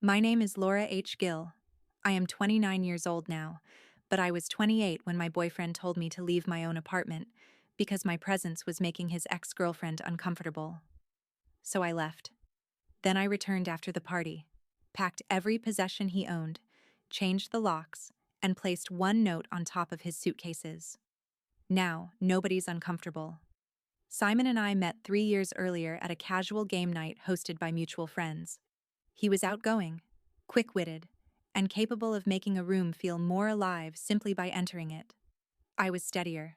My name is Laura H. Gill. I am 29 years old now, but I was 28 when my boyfriend told me to leave my own apartment because my presence was making his ex-girlfriend uncomfortable. So I left. Then I returned after the party, packed every possession he owned, changed the locks, and placed one note on top of his suitcases. Now, nobody's uncomfortable. Simon and I met 3 years earlier at a casual game night hosted by mutual friends. He was outgoing, quick-witted, and capable of making a room feel more alive simply by entering it. I was steadier.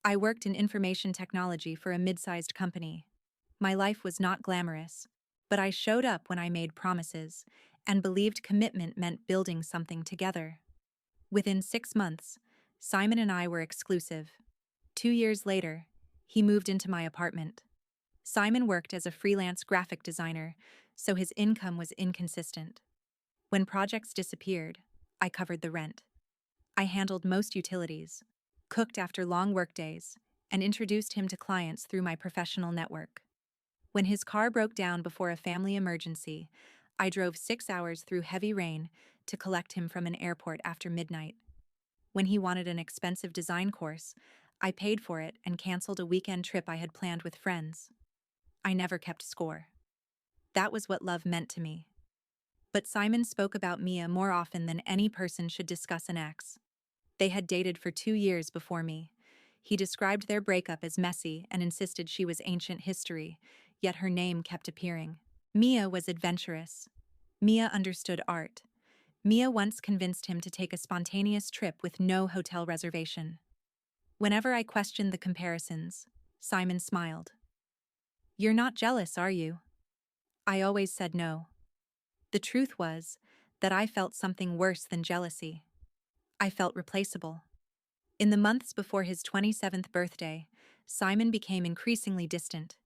I worked in information technology for a mid-sized company. My life was not glamorous, but I showed up when I made promises and believed commitment meant building something together. Within 6 months, Simon and I were exclusive. 2 years later, he moved into my apartment. Simon worked as a freelance graphic designer, so his income was inconsistent. When projects disappeared, I covered the rent. I handled most utilities, cooked after long workdays, and introduced him to clients through my professional network. When his car broke down before a family emergency, I drove 6 hours through heavy rain to collect him from an airport after midnight. When he wanted an expensive design course, I paid for it and canceled a weekend trip I had planned with friends. I never kept score. That was what love meant to me. But Simon spoke about Mia more often than any person should discuss an ex. They had dated for 2 years before me. He described their breakup as messy and insisted she was ancient history, yet her name kept appearing. Mia was adventurous. Mia understood art. Mia once convinced him to take a spontaneous trip with no hotel reservation. Whenever I questioned the comparisons, Simon smiled. "You're not jealous, are you?" I always said no. The truth was that I felt something worse than jealousy. I felt replaceable. In the months before his 27th birthday, Simon became increasingly distant.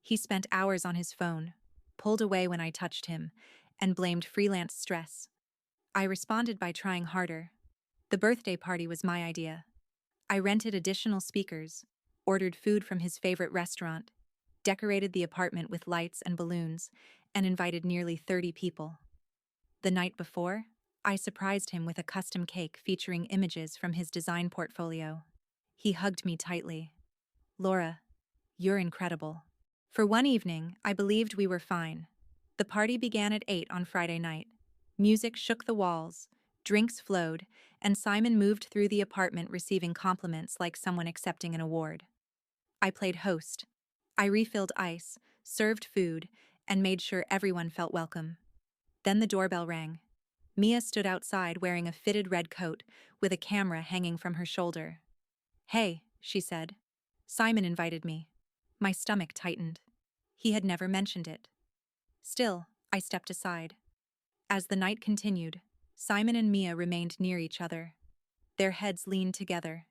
He spent hours on his phone, pulled away when I touched him, and blamed freelance stress. I responded by trying harder. The birthday party was my idea. I rented additional speakers, ordered food from his favorite restaurant, decorated the apartment with lights and balloons, and invited nearly 30 people. The night before, I surprised him with a custom cake featuring images from his design portfolio. He hugged me tightly. "Laura, you're incredible." For one evening, I believed we were fine. The party began at 8 on Friday night. Music shook the walls, drinks flowed, and Simon moved through the apartment receiving compliments like someone accepting an award. I played host. I refilled ice, served food, and made sure everyone felt welcome. Then the doorbell rang. Mia stood outside wearing a fitted red coat with a camera hanging from her shoulder. "Hey," she said. "Simon invited me." My stomach tightened. He had never mentioned it. Still, I stepped aside. As the night continued, Simon and Mia remained near each other. Their heads leaned together.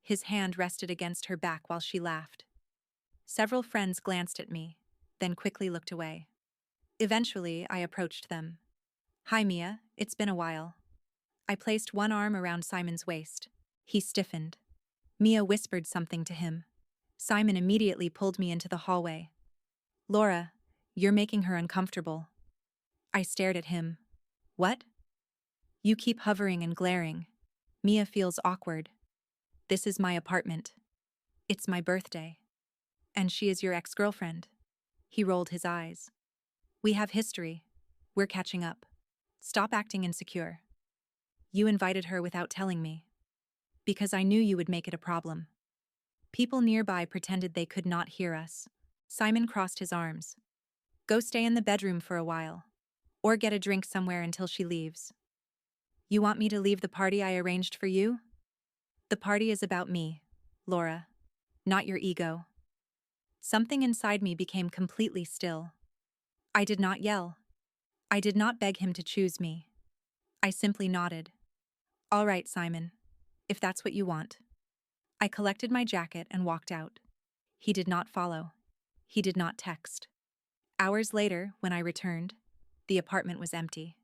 His hand rested against her back while she laughed. Several friends glanced at me, then quickly looked away. Eventually, I approached them. "Hi, Mia, it's been a while." I placed one arm around Simon's waist. He stiffened. Mia whispered something to him. Simon immediately pulled me into the hallway. "Laura, you're making her uncomfortable." I stared at him. "What?" "You keep hovering and glaring. Mia feels awkward. This is my apartment. It's my birthday. And she is your ex-girlfriend." He rolled his eyes. "We have history. We're catching up. Stop acting insecure." "You invited her without telling me." "Because I knew you would make it a problem." People nearby pretended they could not hear us. Simon crossed his arms. "Go stay in the bedroom for a while. Or get a drink somewhere until she leaves." "You want me to leave the party I arranged for you?" "The party is about me, Laura, not your ego." Something inside me became completely still. I did not yell. I did not beg him to choose me. I simply nodded. "All right, Simon, if that's what you want." I collected my jacket and walked out. He did not follow. He did not text. Hours later, when I returned, the apartment was empty.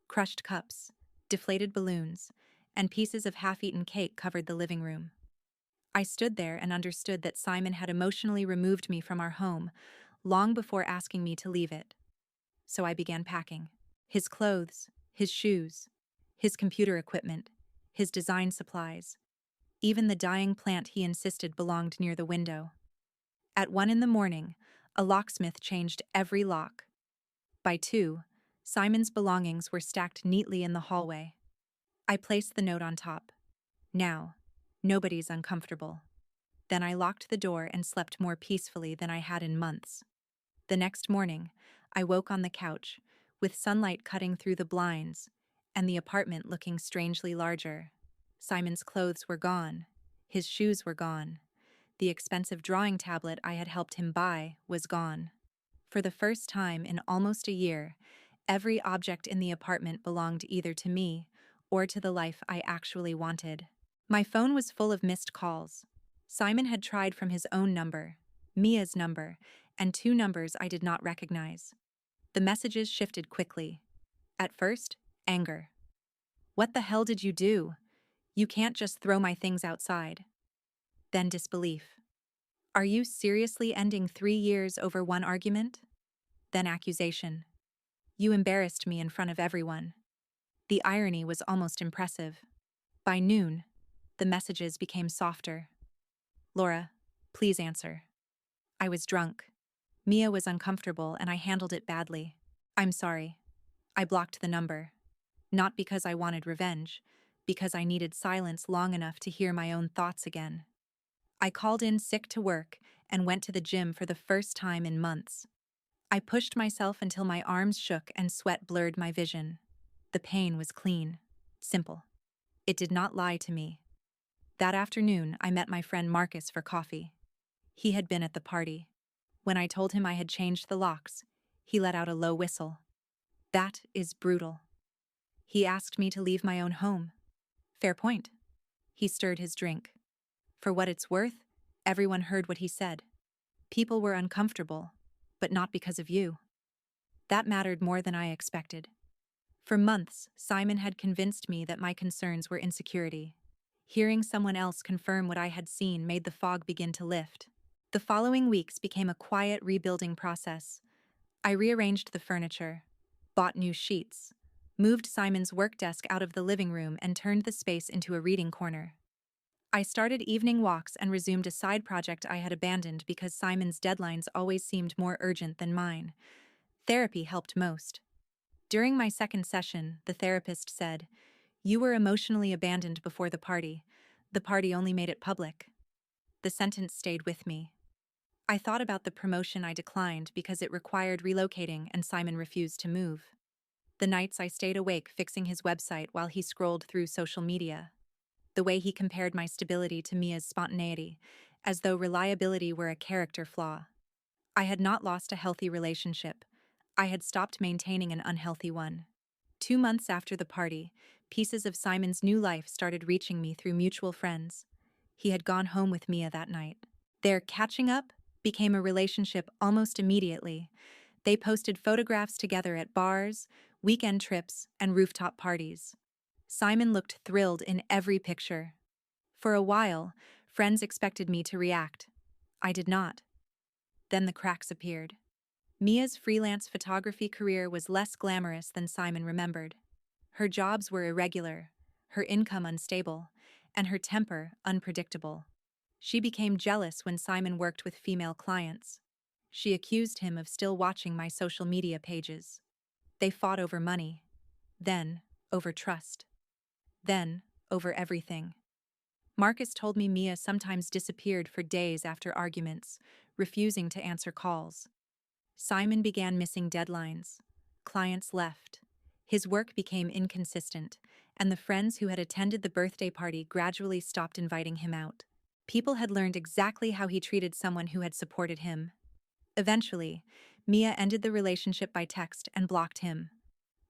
Crushed cups, deflated balloons, and pieces of half-eaten cake covered the living room. I stood there and understood that Simon had emotionally removed me from our home long before asking me to leave it. So I began packing. His clothes, his shoes, his computer equipment, his design supplies, even the dying plant he insisted belonged near the window. At 1 in the morning, a locksmith changed every lock. By 2, Simon's belongings were stacked neatly in the hallway. I placed the note on top. Now, nobody's uncomfortable. Then I locked the door and slept more peacefully than I had in months. The next morning, I woke on the couch, with sunlight cutting through the blinds, and the apartment looking strangely larger. Simon's clothes were gone. His shoes were gone. The expensive drawing tablet I had helped him buy was gone. For the first time in almost a year, every object in the apartment belonged either to me or to the life I actually wanted. My phone was full of missed calls. Simon had tried from his own number, Mia's number, and 2 numbers I did not recognize. The messages shifted quickly. At first, anger. "What the hell did you do? You can't just throw my things outside." Then disbelief. "Are you seriously ending 3 years over one argument?" Then accusation. "You embarrassed me in front of everyone." The irony was almost impressive. By noon, the messages became softer. "Laura, please answer." I was drunk. Mia was uncomfortable and I handled it badly. "I'm sorry." I blocked the number. Not because I wanted revenge, because I needed silence long enough to hear my own thoughts again. I called in sick to work and went to the gym for the first time in months. I pushed myself until my arms shook and sweat blurred my vision. The pain was clean, simple. It did not lie to me. That afternoon, I met my friend Marcus for coffee. He had been at the party. When I told him I had changed the locks, he let out a low whistle. "That is brutal." He asked me to leave my own home. Fair point. He stirred his drink. For what it's worth, everyone heard what he said. People were uncomfortable, but not because of you. That mattered more than I expected. For months, Simon had convinced me that my concerns were insecurity. Hearing someone else confirm what I had seen made the fog begin to lift. The following weeks became a quiet rebuilding process. I rearranged the furniture, bought new sheets, moved Simon's work desk out of the living room and turned the space into a reading corner. I started evening walks and resumed a side project I had abandoned because Simon's deadlines always seemed more urgent than mine. Therapy helped most. During my second session, the therapist said, "You were emotionally abandoned before the party. The party only made it public." The sentence stayed with me. I thought about the promotion I declined because it required relocating and Simon refused to move. The nights I stayed awake fixing his website while he scrolled through social media. The way he compared my stability to Mia's spontaneity, as though reliability were a character flaw. I had not lost a healthy relationship. I had stopped maintaining an unhealthy one. 2 months after the party, pieces of Simon's new life started reaching me through mutual friends. He had gone home with Mia that night. Their catching up became a relationship almost immediately. They posted photographs together at bars, weekend trips, and rooftop parties. Simon looked thrilled in every picture. For a while, friends expected me to react. I did not. Then the cracks appeared. Mia's freelance photography career was less glamorous than Simon remembered. Her jobs were irregular, her income unstable, and her temper unpredictable. She became jealous when Simon worked with female clients. She accused him of still watching my social media pages. They fought over money, then over trust, then over everything. Marcus told me Mia sometimes disappeared for days after arguments, refusing to answer calls. Simon began missing deadlines. Clients left. His work became inconsistent, and the friends who had attended the birthday party gradually stopped inviting him out. People had learned exactly how he treated someone who had supported him. Eventually, Mia ended the relationship by text and blocked him.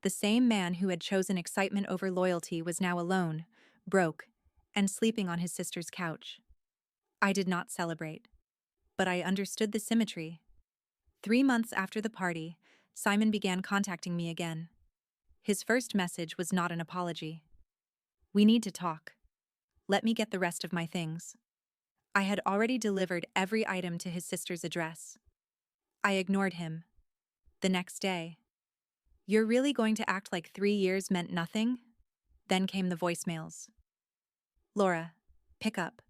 The same man who had chosen excitement over loyalty was now alone, broke, and sleeping on his sister's couch. I did not celebrate, but I understood the symmetry. 3 months after the party, Simon began contacting me again. His first message was not an apology. "We need to talk. Let me get the rest of my things." I had already delivered every item to his sister's address. I ignored him. The next day, You're really going to act like 3 years meant nothing? Then came the voicemails. Laura, pick up.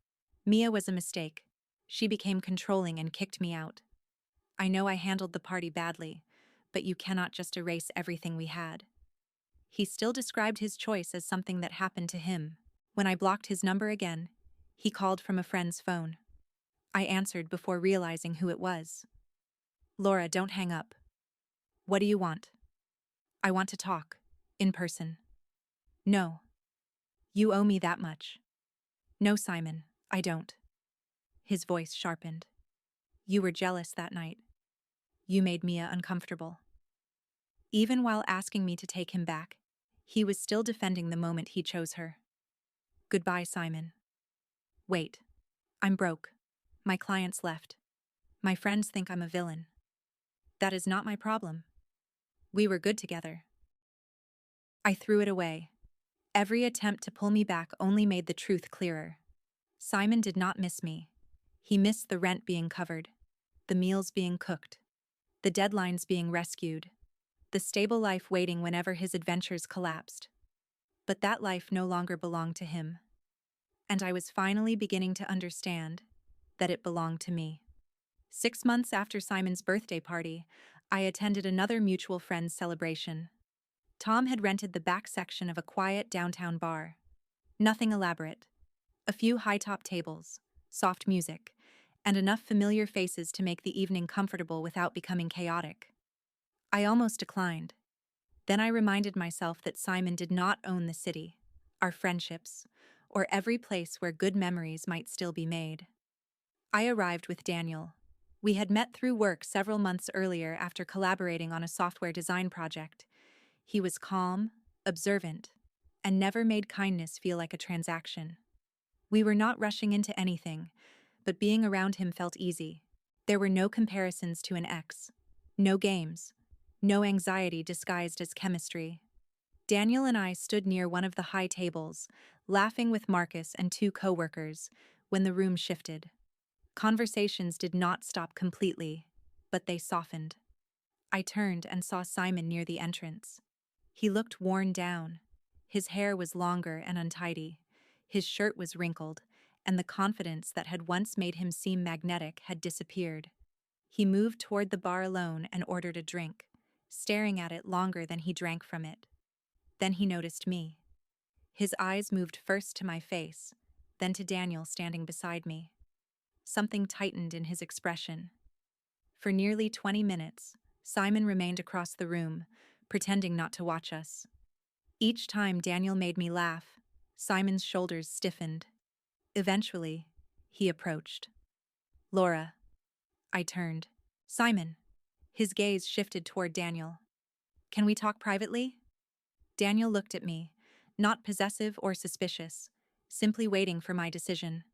Mia was a mistake. She became controlling and kicked me out. I know I handled the party badly, but you cannot just erase everything we had. He still described his choice as something that happened to him. When I blocked his number again, he called from a friend's phone. I answered before realizing who it was. Laura, don't hang up. What do you want? I want to talk. In person. No. You owe me that much. No, Simon, I don't. His voice sharpened. You were jealous that night. You made Mia uncomfortable. Even while asking me to take him back, he was still defending the moment he chose her. Goodbye, Simon. Wait. I'm broke. My clients left. My friends think I'm a villain. That is not my problem. We were good together. I threw it away. Every attempt to pull me back only made the truth clearer. Simon did not miss me. He missed the rent being covered, the meals being cooked, the deadlines being rescued, the stable life waiting whenever his adventures collapsed. But that life no longer belonged to him. And I was finally beginning to understand that it belonged to me. 6 months after Simon's birthday party, I attended another mutual friend's celebration. Tom had rented the back section of a quiet downtown bar. Nothing elaborate. A few high-top tables, soft music, and enough familiar faces to make the evening comfortable without becoming chaotic. I almost declined. Then I reminded myself that Simon did not own the city, our friendships, or every place where good memories might still be made. I arrived with Daniel. We had met through work several months earlier after collaborating on a software design project. He was calm, observant, and never made kindness feel like a transaction. We were not rushing into anything, but being around him felt easy. There were no comparisons to an ex, no games, no anxiety disguised as chemistry. Daniel and I stood near one of the high tables, laughing with Marcus and 2 coworkers, when the room shifted. Conversations did not stop completely, but they softened. I turned and saw Simon near the entrance. He looked worn down. His hair was longer and untidy. His shirt was wrinkled, and the confidence that had once made him seem magnetic had disappeared. He moved toward the bar alone and ordered a drink, staring at it longer than he drank from it. Then he noticed me. His eyes moved first to my face, then to Daniel standing beside me. Something tightened in his expression. For nearly 20 minutes, Simon remained across the room, pretending not to watch us. Each time Daniel made me laugh, Simon's shoulders stiffened. Eventually, he approached. Laura. I turned. Simon. His gaze shifted toward Daniel. Can we talk privately? Daniel looked at me, not possessive or suspicious, simply waiting for my decision.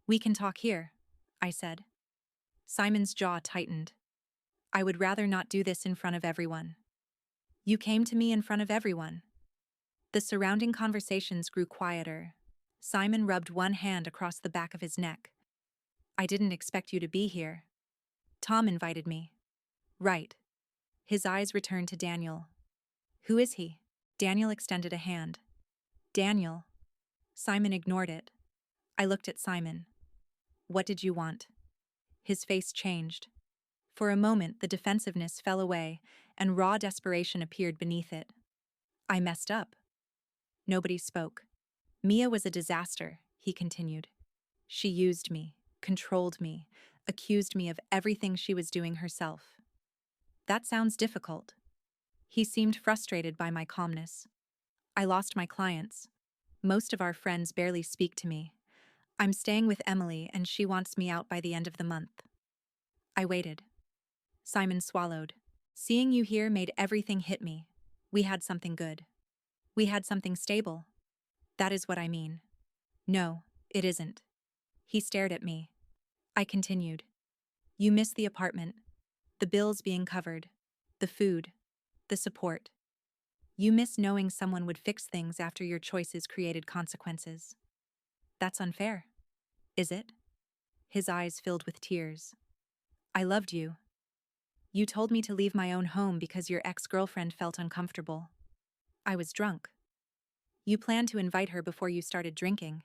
We can talk here, I said. Simon's jaw tightened. I would rather not do this in front of everyone. You came to me in front of everyone. The surrounding conversations grew quieter. Simon rubbed one hand across the back of his neck. I didn't expect you to be here. Tom invited me. Right. His eyes returned to Daniel. Who is he? Daniel extended a hand. Daniel. Simon ignored it. I looked at Simon. What did you want? His face changed. For a moment, the defensiveness fell away, and raw desperation appeared beneath it. I messed up. Nobody spoke. Mia was a disaster, he continued. She used me, controlled me, accused me of everything she was doing herself. That sounds difficult. He seemed frustrated by my calmness. I lost my clients. Most of our friends barely speak to me. I'm staying with Emily, and she wants me out by the end of the month. I waited. Simon swallowed. Seeing you here made everything hit me. We had something good. We had something stable. That is what I mean. No, it isn't. He stared at me. I continued. You miss the apartment, the bills being covered, the food, the support. You miss knowing someone would fix things after your choices created consequences. That's unfair, is it? His eyes filled with tears. I loved you. You told me to leave my own home because your ex-girlfriend felt uncomfortable. I was drunk. You planned to invite her before you started drinking.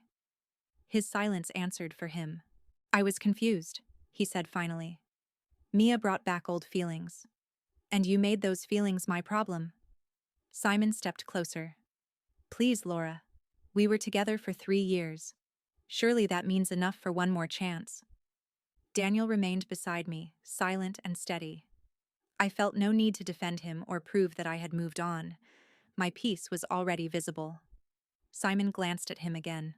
His silence answered for him. I was confused, he said finally. Mia brought back old feelings. And you made those feelings my problem. Simon stepped closer. Please, Laura. We were together for 3 years. Surely that means enough for one more chance. Daniel remained beside me, silent and steady. I felt no need to defend him or prove that I had moved on. My peace was already visible. Simon glanced at him again.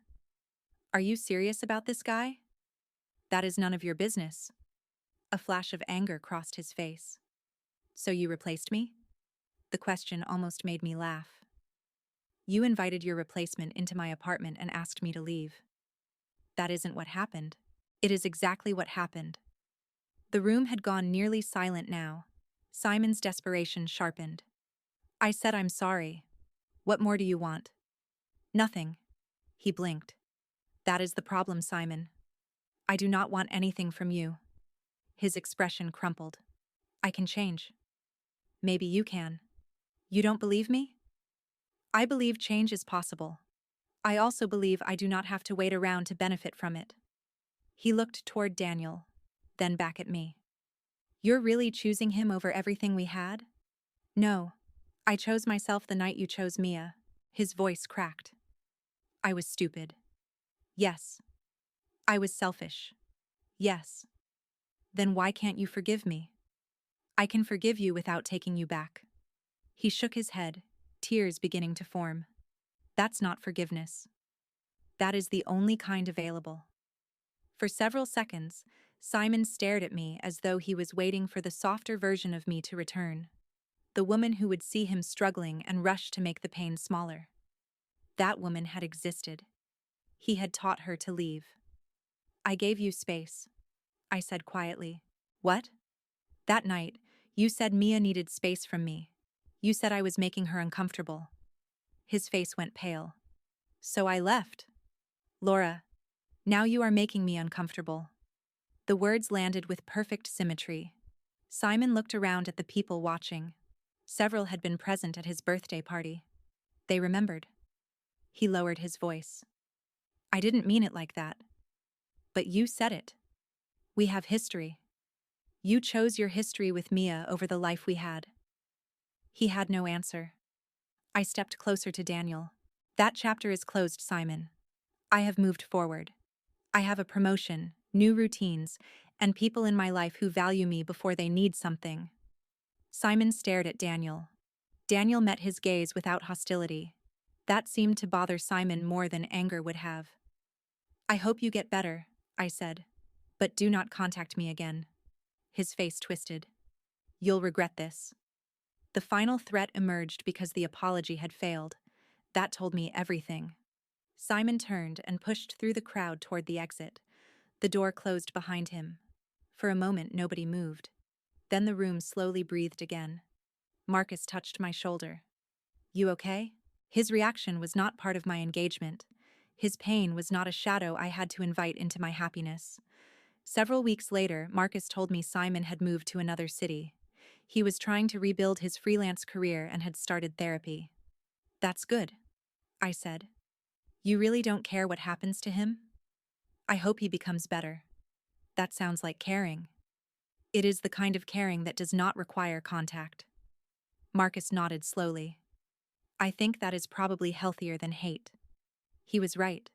Are you serious about this guy? That is none of your business. A flash of anger crossed his face. So you replaced me? The question almost made me laugh. You invited your replacement into my apartment and asked me to leave. That isn't what happened. It is exactly what happened. The room had gone nearly silent now. Simon's desperation sharpened. I said I'm sorry. What more do you want? Nothing. He blinked. That is the problem, Simon. I do not want anything from you. His expression crumpled. I can change. Maybe you can. You don't believe me? I believe change is possible. I also believe I do not have to wait around to benefit from it. He looked toward Daniel, then back at me. You're really choosing him over everything we had? No. I chose myself the night you chose Mia. His voice cracked. I was stupid. Yes. I was selfish. Yes. Then why can't you forgive me? I can forgive you without taking you back. He shook his head, tears beginning to form. That's not forgiveness. That is the only kind available. For several seconds, Simon stared at me as though he was waiting for the softer version of me to return. The woman who would see him struggling and rush to make the pain smaller. That woman had existed. He had taught her to leave. I gave you space, I said quietly. What? That night, you said Mia needed space from me. You said I was making her uncomfortable. His face went pale. So I left. Laura, now you are making me uncomfortable. The words landed with perfect symmetry. Simon looked around at the people watching. Several had been present at his birthday party. They remembered. He lowered his voice. I didn't mean it like that. But you said it. We have history. You chose your history with Mia over the life we had. He had no answer. I stepped closer to Daniel. That chapter is closed, Simon. I have moved forward. I have a promotion, new routines, and people in my life who value me before they need something. Simon stared at Daniel. Daniel met his gaze without hostility. That seemed to bother Simon more than anger would have. I hope you get better, I said. But do not contact me again. His face twisted. You'll regret this. The final threat emerged because the apology had failed. That told me everything. Simon turned and pushed through the crowd toward the exit. The door closed behind him. For a moment, nobody moved. Then the room slowly breathed again. Marcus touched my shoulder. You okay? His reaction was not part of my engagement. His pain was not a shadow I had to invite into my happiness. Several weeks later, Marcus told me Simon had moved to another city. He was trying to rebuild his freelance career and had started therapy. That's good, I said. You really don't care what happens to him? I hope he becomes better. That sounds like caring. It is the kind of caring that does not require contact. Marcus nodded slowly. I think that is probably healthier than hate. He was right.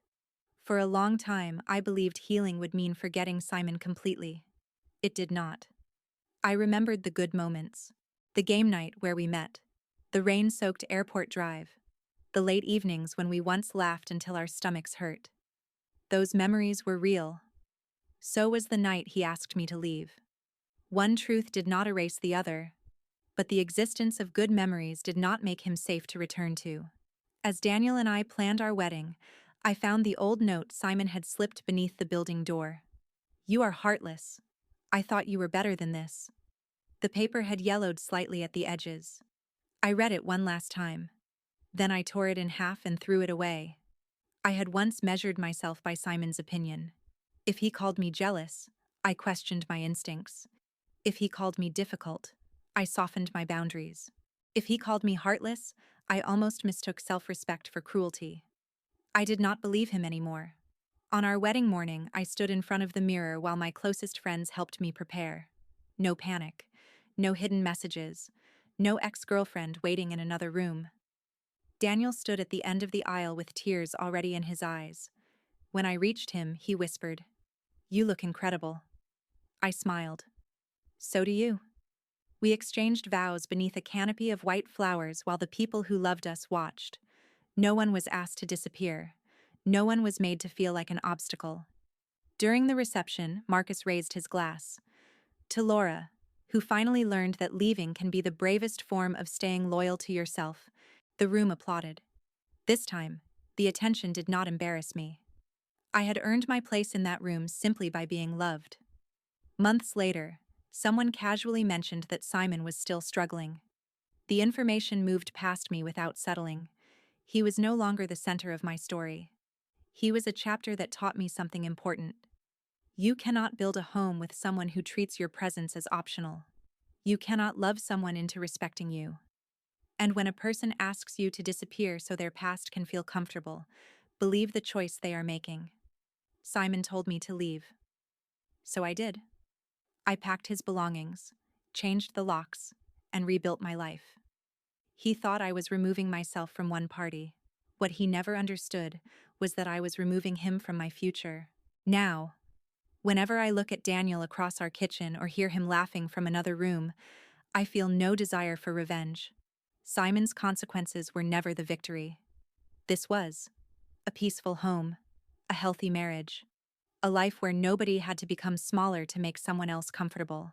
For a long time, I believed healing would mean forgetting Simon completely. It did not. I remembered the good moments. The game night where we met. The rain-soaked airport drive. The late evenings when we once laughed until our stomachs hurt. Those memories were real. So was the night he asked me to leave. One truth did not erase the other, but the existence of good memories did not make him safe to return to. As Daniel and I planned our wedding, I found the old note Simon had slipped beneath the building door. You are heartless. I thought you were better than this. The paper had yellowed slightly at the edges. I read it one last time. Then I tore it in half and threw it away. I had once measured myself by Simon's opinion. If he called me jealous, I questioned my instincts. If he called me difficult, I softened my boundaries. If he called me heartless, I almost mistook self-respect for cruelty. I did not believe him anymore. On our wedding morning, I stood in front of the mirror while my closest friends helped me prepare. No panic, no hidden messages, no ex-girlfriend waiting in another room. Daniel stood at the end of the aisle with tears already in his eyes. When I reached him, he whispered, "You look incredible." I smiled. "So do you." We exchanged vows beneath a canopy of white flowers while the people who loved us watched. No one was asked to disappear. No one was made to feel like an obstacle. During the reception, Marcus raised his glass. To Laura, who finally learned that leaving can be the bravest form of staying loyal to yourself, the room applauded. This time, the attention did not embarrass me. I had earned my place in that room simply by being loved. Months later, someone casually mentioned that Simon was still struggling. The information moved past me without settling. He was no longer the center of my story. He was a chapter that taught me something important. You cannot build a home with someone who treats your presence as optional. You cannot love someone into respecting you. And when a person asks you to disappear so their past can feel comfortable, believe the choice they are making. Simon told me to leave. So I did. I packed his belongings, changed the locks, and rebuilt my life. He thought I was removing myself from one party. What he never understood was that I was removing him from my future. Now, whenever I look at Daniel across our kitchen or hear him laughing from another room, I feel no desire for revenge. Simon's consequences were never the victory. This was a peaceful home, a healthy marriage, a life where nobody had to become smaller to make someone else comfortable.